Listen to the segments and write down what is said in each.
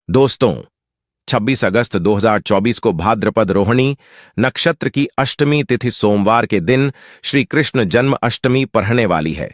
दोस्तों, 26 अगस्त 2024 को भाद्रपद रोहिणी नक्षत्र की अष्टमी तिथि सोमवार के दिन श्री कृष्ण जन्म अष्टमी पढ़ने वाली है।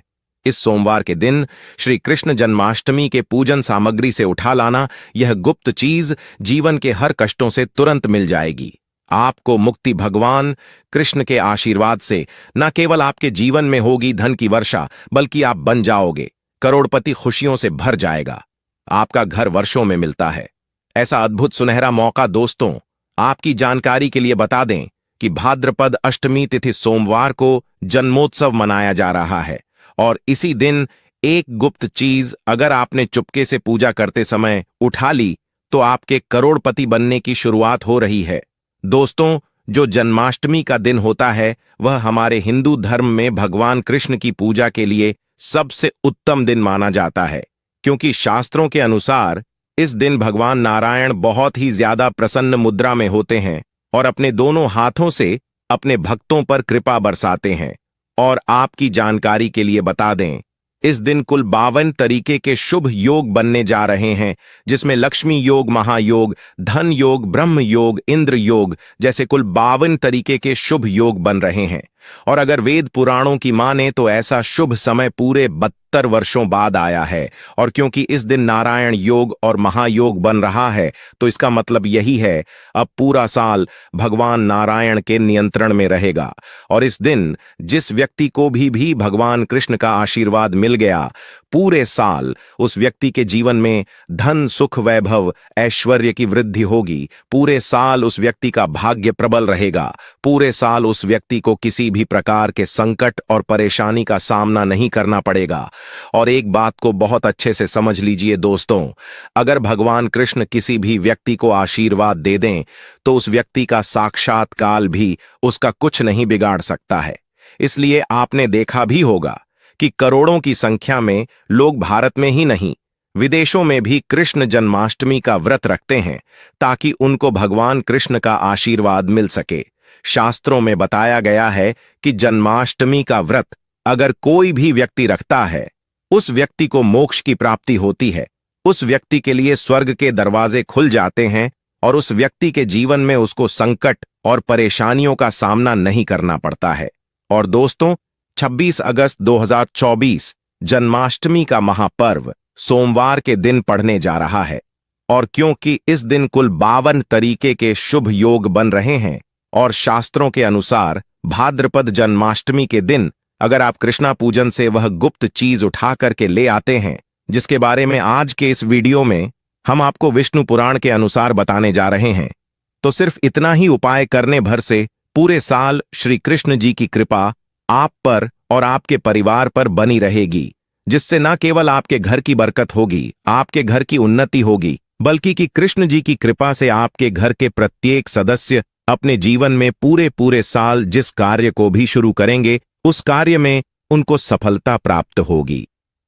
इस सोमवार के दिन श्री कृष्ण जन्माष्टमी के पूजन सामग्री से उठा लाना यह गुप्त चीज जीवन के हर कष्टों से तुरंत मिल जाएगी। आपको मुक्ति भगवान कृष्ण के आशीर्वाद से न केवल आपके जीवन में होगी धन की वर्षा, बल्कि आप बन जाओगे करोड़पति, खुशियों से भर जाएगा। आपका घर वर्षों में मिलता है। ऐसा अद्भुत सुनहरा मौका दोस्तों, आपकी जानकारी के लिए बता दें कि भाद्रपद अष्टमी तिथि सोमवार को जन्मोत्सव मनाया जा रहा है और इसी दिन एक गुप्त चीज अगर आपने चुपके से पूजा करते समय उठा ली तो आपके करोड़पति बनने की शुरुआत हो रही है। दोस्तों, जो जन्माष्टमी का दिन होता है वह हमारे हिंदू धर्म में भगवान कृष्ण की पूजा के लिए सबसे उत्तम दिन माना जाता है, क्योंकि शास्त्रों के अनुसार इस दिन भगवान नारायण बहुत ही ज्यादा प्रसन्न मुद्रा में होते हैं और अपने दोनों हाथों से अपने भक्तों पर कृपा बरसाते हैं। और आपकी जानकारी के लिए बता दें, इस दिन कुल 52 तरीके के शुभ योग बनने जा रहे हैं, जिसमें लक्ष्मी योग, महायोग, धन योग, ब्रह्म योग, इंद्र योग जैसे कुल 52 तरीके के शुभ योग बन रहे हैं। और अगर वेद पुराणों की माने तो ऐसा शुभ समय पूरे 72 वर्षों बाद आया है। और क्योंकि इस दिन नारायण योग और महायोग बन रहा है तो इसका मतलब यही है अब पूरा साल भगवान नारायण के नियंत्रण में रहेगा। और इस दिन जिस व्यक्ति को भी भगवान कृष्ण का आशीर्वाद मिल गया, पूरे साल उस व्यक्ति के जीवन में धन, सुख, वैभव, ऐश्वर्य की वृद्धि होगी। पूरे साल उस व्यक्ति का भाग्य प्रबल रहेगा। पूरे साल उस व्यक्ति को किसी भी प्रकार के संकट और परेशानी का सामना नहीं करना पड़ेगा। और एक बात को बहुत अच्छे से समझ लीजिए दोस्तों, अगर भगवान कृष्ण किसी भी व्यक्ति को आशीर्वाद दे दें तो उस व्यक्ति का साक्षात काल भी उसका कुछ नहीं बिगाड़ सकता है। इसलिए आपने देखा भी होगा कि करोड़ों की संख्या में लोग भारत में ही नहीं, विदेशों में भी कृष्ण जन्माष्टमी का व्रत रखते हैं ताकि उनको भगवान कृष्ण का आशीर्वाद मिल सके। शास्त्रों में बताया गया है कि जन्माष्टमी का व्रत अगर कोई भी व्यक्ति रखता है, उस व्यक्ति को मोक्ष की प्राप्ति होती है। उस व्यक्ति के लिए स्वर्ग के दरवाजे खुल जाते हैं और उस व्यक्ति के जीवन में उसको संकट और परेशानियों का सामना नहीं करना पड़ता है। और दोस्तों, 26 अगस्त 2024 जन्माष्टमी का महापर्व सोमवार के दिन पड़ने जा रहा है। और क्योंकि इस दिन कुल 52 तरीके के शुभ योग बन रहे हैं और शास्त्रों के अनुसार भाद्रपद जन्माष्टमी के दिन अगर आप कृष्णा पूजन से वह गुप्त चीज उठा करके ले आते हैं, जिसके बारे में आज के इस वीडियो में हम आपको विष्णु पुराण के अनुसार बताने जा रहे हैं, तो सिर्फ इतना ही उपाय करने भर से पूरे साल श्री कृष्ण जी की कृपा आप पर और आपके परिवार पर बनी रहेगी, जिससे न केवल आपके घर की बरकत होगी, आपके घर की उन्नति होगी, बल्कि कि कृष्ण जी की कृपा से आपके घर के प्रत्येक सदस्य अपने जीवन में पूरे साल जिस कार्य को भी शुरू करेंगे उस कार्य में उनको सफलता प्राप्त होगी।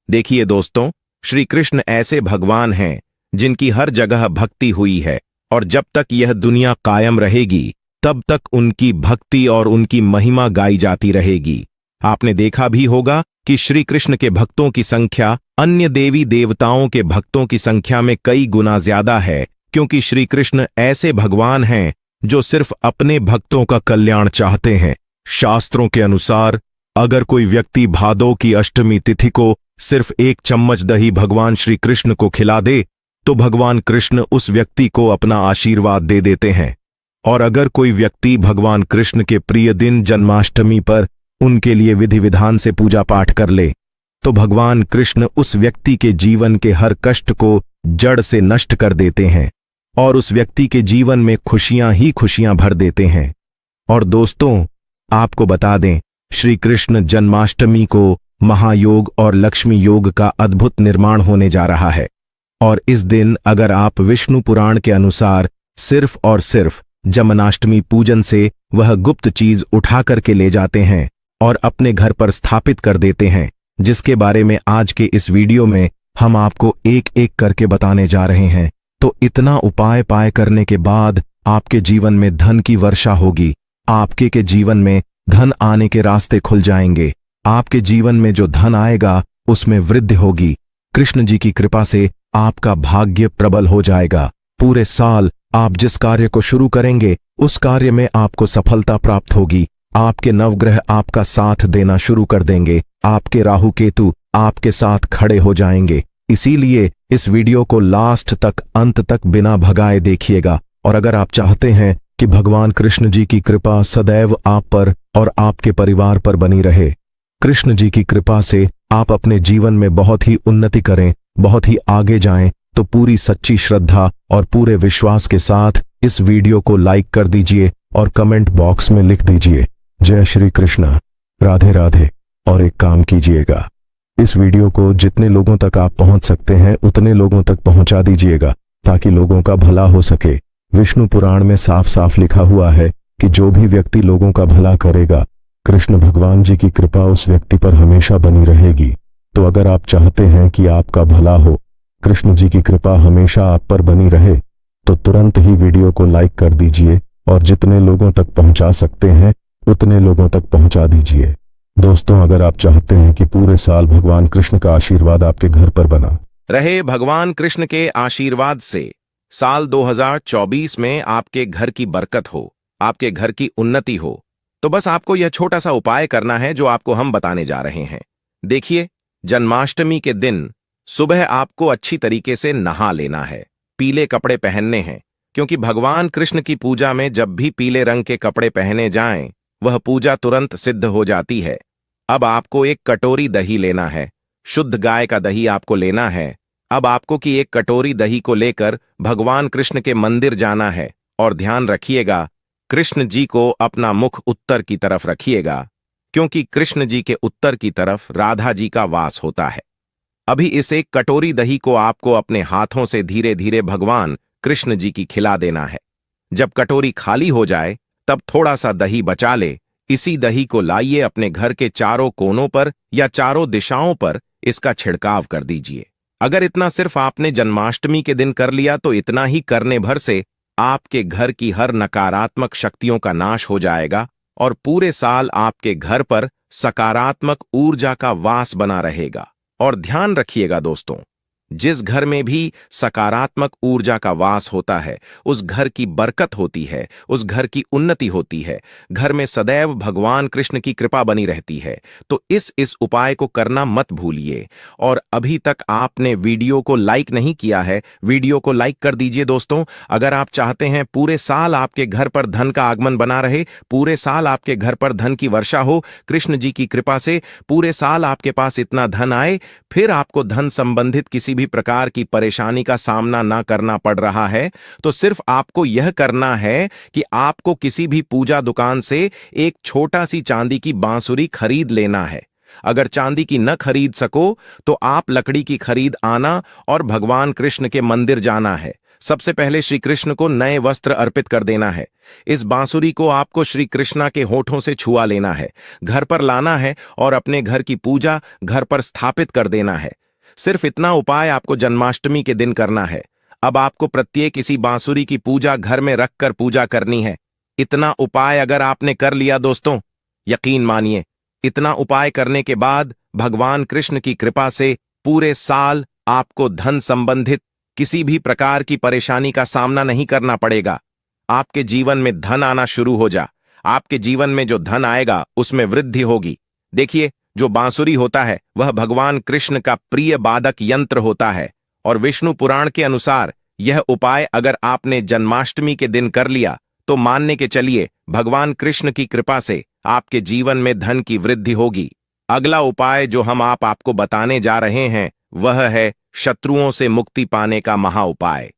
देखिए दोस्तों, श्री कृष्ण ऐसे भगवान हैं जिनकी हर जगह भक्ति हुई है और जब तक यह दुनिया कायम रहेगी तब तक उनकी भक्ति और उनकी महिमा गाई जाती रहेगी। आपने देखा भी होगा कि श्री कृष्ण के भक्तों की संख्या अन्य देवी देवताओं के भक्तों की संख्या में कई गुना ज्यादा है, क्योंकि श्री कृष्ण ऐसे भगवान हैं जो सिर्फ अपने भक्तों का कल्याण चाहते हैं। शास्त्रों के अनुसार अगर कोई व्यक्ति भादौ की अष्टमी तिथि को सिर्फ 1 चम्मच दही भगवान श्री कृष्ण को खिला दे तो भगवान कृष्ण उस व्यक्ति को अपना आशीर्वाद दे देते हैं। और अगर कोई व्यक्ति भगवान कृष्ण के प्रिय दिन जन्माष्टमी पर उनके लिए विधि विधान से पूजा पाठ कर ले तो भगवान कृष्ण उस व्यक्ति के जीवन के हर कष्ट को जड़ से नष्ट कर देते हैं और उस व्यक्ति के जीवन में खुशियां ही खुशियां भर देते हैं। और दोस्तों, आपको बता दें, श्री कृष्ण जन्माष्टमी को महायोग और लक्ष्मी योग का अद्भुत निर्माण होने जा रहा है। और इस दिन अगर आप विष्णु पुराण के अनुसार सिर्फ और सिर्फ जन्माष्टमी पूजन से वह गुप्त चीज उठा करके ले जाते हैं और अपने घर पर स्थापित कर देते हैं, जिसके बारे में आज के इस वीडियो में हम आपको एक एक करके बताने जा रहे हैं, तो इतना उपाय पाए करने के बाद आपके जीवन में धन की वर्षा होगी। आपके के जीवन में धन आने के रास्ते खुल जाएंगे। आपके जीवन में जो धन आएगा उसमें वृद्धि होगी। कृष्ण जी की कृपा से आपका भाग्य प्रबल हो जाएगा। पूरे साल आप जिस कार्य को शुरू करेंगे उस कार्य में आपको सफलता प्राप्त होगी। आपके नवग्रह आपका साथ देना शुरू कर देंगे। आपके राहु केतु आपके साथ खड़े हो जाएंगे। इसीलिए इस वीडियो को लास्ट तक, अंत तक बिना भगाए देखिएगा। और अगर आप चाहते हैं कि भगवान कृष्ण जी की कृपा सदैव आप पर और आपके परिवार पर बनी रहे, कृष्ण जी की कृपा से आप अपने जीवन में बहुत ही उन्नति करें, बहुत ही आगे जाएं, तो पूरी सच्ची श्रद्धा और पूरे विश्वास के साथ इस वीडियो को लाइक कर दीजिए और कमेंट बॉक्स में लिख दीजिए जय श्री कृष्ण, राधे राधे। और एक काम कीजिएगा, इस वीडियो को जितने लोगों तक आप पहुंच सकते हैं उतने लोगों तक पहुंचा दीजिएगा ताकि लोगों का भला हो सके। विष्णु पुराण में साफ साफ लिखा हुआ है कि जो भी व्यक्ति लोगों का भला करेगा, कृष्ण भगवान जी की कृपा उस व्यक्ति पर हमेशा बनी रहेगी। तो अगर आप चाहते हैं कि आपका भला हो, कृष्ण जी की कृपा हमेशा आप पर बनी रहे, तो तुरंत ही वीडियो को लाइक कर दीजिए और जितने लोगों तक पहुंचा सकते हैं उतने लोगों तक पहुंचा दीजिए। दोस्तों, अगर आप चाहते हैं कि पूरे साल भगवान कृष्ण का आशीर्वाद आपके घर पर बना रहे, भगवान कृष्ण के आशीर्वाद से साल 2024 में आपके घर की बरकत हो, आपके घर की उन्नति हो, तो बस आपको यह छोटा सा उपाय करना है जो आपको हम बताने जा रहे हैं। देखिए, जन्माष्टमी के दिन सुबह आपको अच्छी तरीके से नहा लेना है, पीले कपड़े पहनने हैं, क्योंकि भगवान कृष्ण की पूजा में जब भी पीले रंग के कपड़े पहने जाएं, वह पूजा तुरंत सिद्ध हो जाती है। अब आपको एक कटोरी दही लेना है, शुद्ध गाय का दही आपको लेना है। अब आपको कि एक कटोरी दही को लेकर भगवान कृष्ण के मंदिर जाना है और ध्यान रखिएगा, कृष्ण जी को अपना मुख उत्तर की तरफ रखिएगा, क्योंकि कृष्ण जी के उत्तर की तरफ राधा जी का वास होता है। अभी इस एक कटोरी दही को आपको अपने हाथों से धीरे धीरे भगवान कृष्ण जी की खिला देना है। जब कटोरी खाली हो जाए तब थोड़ा सा दही बचा ले। इसी दही को लाइए अपने घर के चारों कोनों पर या चारों दिशाओं पर इसका छिड़काव कर दीजिए। अगर इतना सिर्फ आपने जन्माष्टमी के दिन कर लिया तो इतना ही करने भर से आपके घर की हर नकारात्मक शक्तियों का नाश हो जाएगा और पूरे साल आपके घर पर सकारात्मक ऊर्जा का वास बना रहेगा। और ध्यान रखिएगा दोस्तों, जिस घर में भी सकारात्मक ऊर्जा का वास होता है उस घर की बरकत होती है, उस घर की उन्नति होती है, घर में सदैव भगवान कृष्ण की कृपा बनी रहती है। तो इस उपाय को करना मत भूलिए। और अभी तक आपने वीडियो को लाइक नहीं किया है, वीडियो को लाइक कर दीजिए दोस्तों। अगर आप चाहते हैं पूरे साल आपके घर पर धन का आगमन बना रहे, पूरे साल आपके घर पर धन की वर्षा हो, कृष्ण जी की कृपा से पूरे साल आपके पास इतना धन आए, फिर आपको धन संबंधित किसी भी प्रकार की परेशानी का सामना ना करना पड़ रहा है, तो सिर्फ आपको यह करना है कि आपको किसी भी पूजा दुकान से एक छोटा सी चांदी की बांसुरी खरीद लेना है। अगर चांदी की न खरीद सको तो आप लकड़ी की खरीद आना और भगवान कृष्ण के मंदिर जाना है। सबसे पहले श्री कृष्ण को नए वस्त्र अर्पित कर देना है। इस बांसुरी को आपको श्री कृष्णा के होठों से छुआ लेना है, घर पर लाना है और अपने घर की पूजा घर पर स्थापित कर देना है। सिर्फ इतना उपाय आपको जन्माष्टमी के दिन करना है। अब आपको प्रत्येक इसी बांसुरी की पूजा घर में रखकर पूजा करनी है। इतना उपाय अगर आपने कर लिया दोस्तों, यकीन मानिए, इतना उपाय करने के बाद भगवान कृष्ण की कृपा से पूरे साल आपको धन संबंधित किसी भी प्रकार की परेशानी का सामना नहीं करना पड़ेगा। आपके जीवन में धन आना शुरू हो जा। आपके जीवन में जो धन आएगा उसमें वृद्धि होगी। देखिए, जो बांसुरी होता है वह भगवान कृष्ण का प्रिय वादक यंत्र होता है और विष्णु पुराण के अनुसार यह उपाय अगर आपने जन्माष्टमी के दिन कर लिया तो मानने के चलिए भगवान कृष्ण की कृपा से आपके जीवन में धन की वृद्धि होगी। अगला उपाय जो हम आपको बताने जा रहे हैं वह है शत्रुओं से मुक्ति पाने का महा उपाय।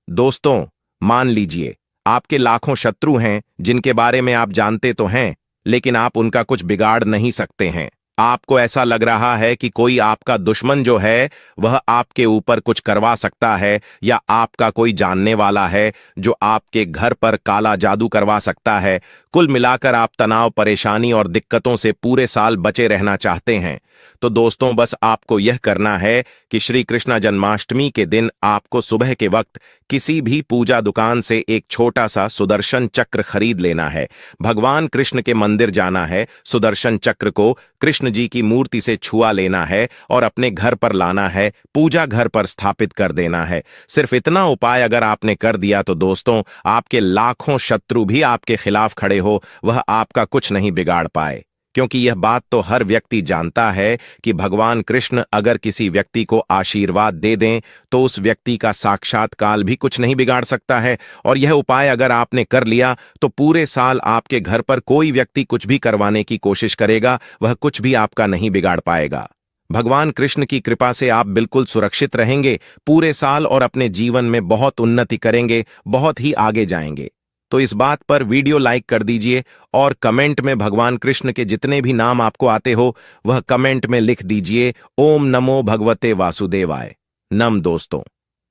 दोस्तों, मान लीजिए आपके लाखों शत्रु हैं जिनके बारे में आप जानते तो हैं, लेकिन आप उनका कुछ बिगाड़ नहीं सकते हैं। आपको ऐसा लग रहा है कि कोई आपका दुश्मन जो है वह आपके ऊपर कुछ करवा सकता है, या आपका कोई जानने वाला है जो आपके घर पर काला जादू करवा सकता है, कुल मिलाकर आप तनाव, परेशानी और दिक्कतों से पूरे साल बचे रहना चाहते हैं तो दोस्तों बस आपको यह करना है कि श्री कृष्ण जन्माष्टमी के दिन आपको सुबह के वक्त किसी भी पूजा दुकान से एक छोटा सा सुदर्शन चक्र खरीद लेना है। भगवान कृष्ण के मंदिर जाना है, सुदर्शन चक्र को कृष्ण जी की मूर्ति से छुआ लेना है और अपने घर पर लाना है, पूजा घर पर स्थापित कर देना है। सिर्फ इतना उपाय अगर आपने कर दिया तो दोस्तों आपके लाखों शत्रु भी आपके खिलाफ खड़े हो वह आपका कुछ नहीं बिगाड़ पाए, क्योंकि यह बात तो हर व्यक्ति जानता है कि भगवान कृष्ण अगर किसी व्यक्ति को आशीर्वाद दे दें तो उस व्यक्ति का साक्षात काल भी कुछ नहीं बिगाड़ सकता है। और यह उपाय अगर आपने कर लिया तो पूरे साल आपके घर पर कोई व्यक्ति कुछ भी करवाने की कोशिश करेगा वह कुछ भी आपका नहीं बिगाड़ पाएगा। भगवान कृष्ण की कृपा से आप बिल्कुल सुरक्षित रहेंगे पूरे साल और अपने जीवन में बहुत उन्नति करेंगे, बहुत ही आगे जाएंगे। तो इस बात पर वीडियो लाइक कर दीजिए और कमेंट में भगवान कृष्ण के जितने भी नाम आपको आते हो वह कमेंट में लिख दीजिए ओम नमो भगवते वासुदेवाय नम। दोस्तों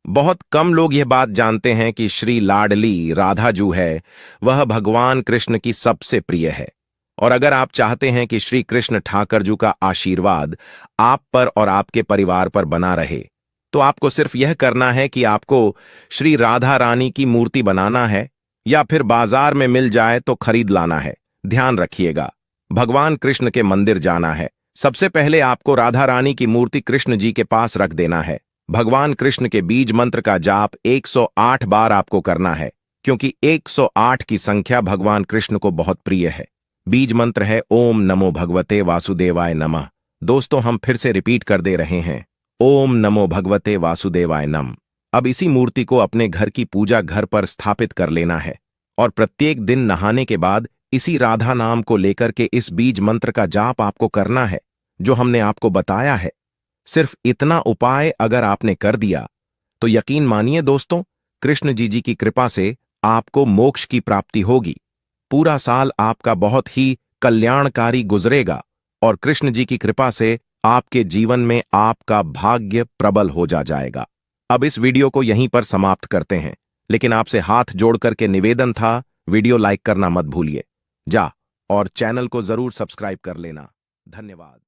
बहुत कम लोग यह बात जानते हैं कि श्री लाडली राधा जो है वह भगवान कृष्ण की सबसे प्रिय है। और अगर आप चाहते हैं कि श्री कृष्ण ठाकर जी का आशीर्वाद आप पर और आपके परिवार पर बना रहे तो आपको सिर्फ यह करना है कि आपको श्री राधा रानी की मूर्ति बनाना है या फिर बाजार में मिल जाए तो खरीद लाना है। ध्यान रखिएगा, भगवान कृष्ण के मंदिर जाना है, सबसे पहले आपको राधा रानी की मूर्ति कृष्ण जी के पास रख देना है। भगवान कृष्ण के बीज मंत्र का जाप 108 बार आपको करना है, क्योंकि 108 की संख्या भगवान कृष्ण को बहुत प्रिय है। बीज मंत्र है ओम नमो भगवते वासुदेवाय नमः। दोस्तों हम फिर से रिपीट कर दे रहे हैं ओम नमो भगवते वासुदेवाय नमः। अब इसी मूर्ति को अपने घर की पूजा घर पर स्थापित कर लेना है और प्रत्येक दिन नहाने के बाद इसी राधा नाम को लेकर के इस बीज मंत्र का जाप आपको करना है जो हमने आपको बताया है। सिर्फ इतना उपाय अगर आपने कर दिया तो यकीन मानिए दोस्तों कृष्ण जी की कृपा से आपको मोक्ष की प्राप्ति होगी। पूरा साल आपका बहुत ही कल्याणकारी गुजरेगा और कृष्ण जी की कृपा से आपके जीवन में आपका भाग्य प्रबल हो जाएगा। अब इस वीडियो को यहीं पर समाप्त करते हैं, लेकिन आपसे हाथ जोड़ करके निवेदन था वीडियो लाइक करना मत भूलिए और चैनल को जरूर सब्सक्राइब कर लेना। धन्यवाद।